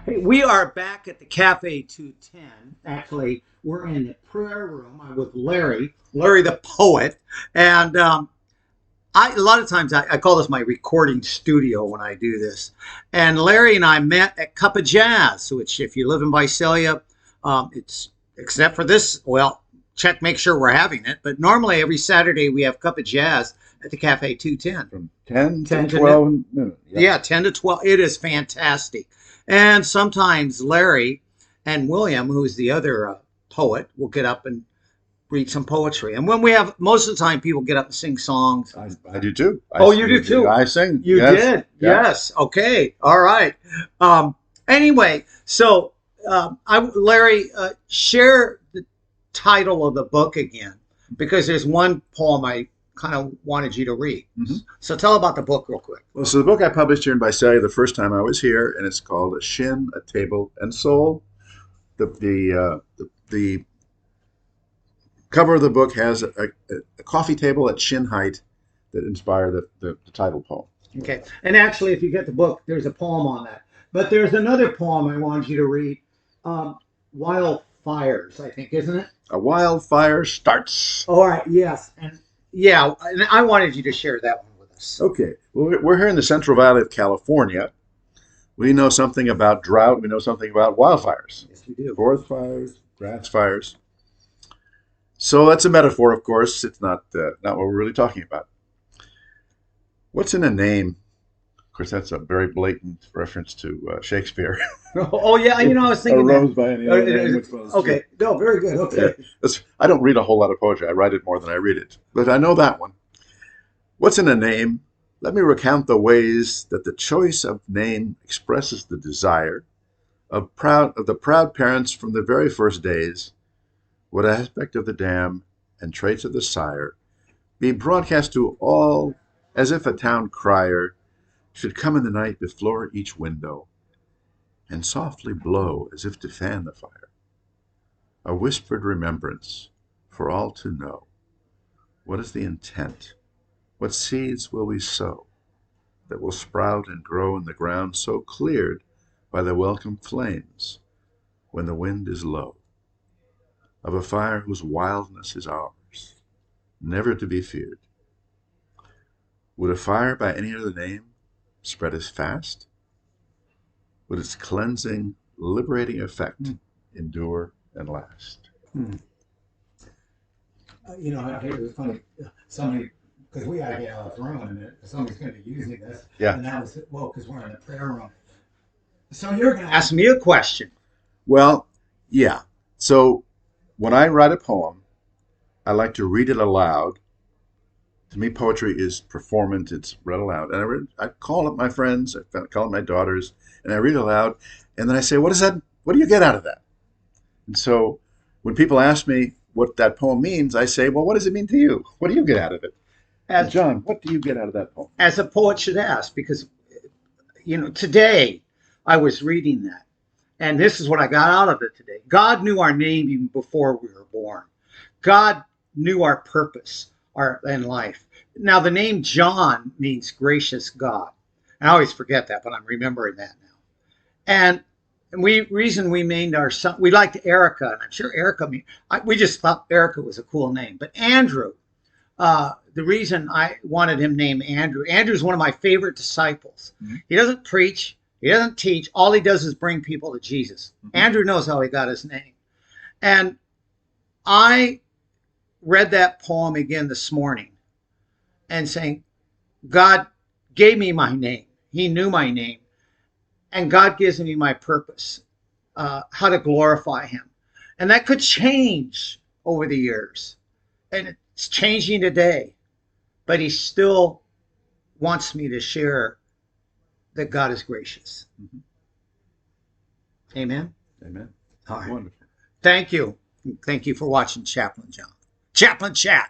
Hey, we are back at the Cafe 210. Actually, we're in the prayer room. I'm with Larry the poet. And a lot of times I call this my recording studio when I do this. And Larry and I met at Cup of Jazz, which if you live in Visalia, it's except for this, well, check, make sure we're having it. But normally every Saturday we have Cup of Jazz at the Cafe 210. From 10 10 to to 12 noon. Yep. Yeah, 10 to 12. It is fantastic. And sometimes Larry and William, who's the other poet, will get up and read some poetry. And when we have, most of the time, people get up and sing songs. I do too. Oh, you do too? I sing. You yes. did? Yeah. Yes. Okay. All right. Anyway, so Larry, share the title of the book again, because there's one poem I kind of wanted you to read. Mm-hmm. So tell about the book real quick. Well, so the book I published here in Visalia the first time I was here, and it's called SHIN, A Table and Soul. The cover of the book has a coffee table at shin height that inspired the title poem. Okay. And actually, if you get the book, there's a poem on that. But there's another poem I wanted you to read. Wildfires, I think, isn't it? A wildfire starts. All right. Yes. And yeah, and I wanted you to share that one with us. Okay. Well, we're here in the Central Valley of California. We know something about drought. We know something about wildfires. Yes, we do. Forest fires, grass fires. So that's a metaphor, of course. It's not what we're really talking about. What's in a name? Of course, that's a very blatant reference to Shakespeare. Oh yeah, I was thinking a rose that. by any other name, which was Okay, no, very good. Okay. Yeah. I don't read a whole lot of poetry. I write it more than I read it, but I know that one. What's in a name? Let me recount the ways that the choice of name expresses the desire of the proud parents from the very first days. What aspect of the dam and traits of the sire be broadcast to all as if a town crier should come in the night before each window and softly blow as if to fan the fire. A whispered remembrance for all to know. What is the intent? What seeds will we sow that will sprout and grow in the ground so cleared by the welcome flames when the wind is low? Of a fire whose wildness is ours, never to be feared. Would a fire by any other name spread as fast? Would its cleansing, liberating effect endure and last? It was funny. Somebody, because we got to get out of the room in a minute, somebody's going to be using this. Yeah. And that was, because we're in the prayer room. So you're going to ask me a question. Well, yeah. So when I write a poem, I like to read it aloud. To me, poetry is performance. It's read aloud. And I call up my friends, I call up my daughters, and I read aloud. And then I say, what do you get out of that? And so when people ask me what that poem means, I say, well, what does it mean to you? What do you get out of it? John, what do you get out of that poem? As a poet should ask, because, today I was reading that. And this is what I got out of it today. God knew our name even before we were born. God knew our purpose in life. Now, the name John means gracious God. And I always forget that, but I'm remembering that now. And reason we named our son, we liked Erica, and I'm sure Erica, we just thought Erica was a cool name. But Andrew, the reason I wanted him named Andrew's one of my favorite disciples. Mm-hmm. He doesn't preach. He doesn't teach. All he does is bring people to Jesus. Mm-hmm. Andrew knows how he got his name. And I read that poem again this morning and saying, God gave me my name. He knew my name. And God gives me my purpose, how to glorify him. And that could change over the years. And it's changing today. But he still wants me to share that God is gracious. Mm-hmm. Amen? Amen. All right. Wonderful. Thank you. Thank you for watching Chaplain John. Chaplain Chat.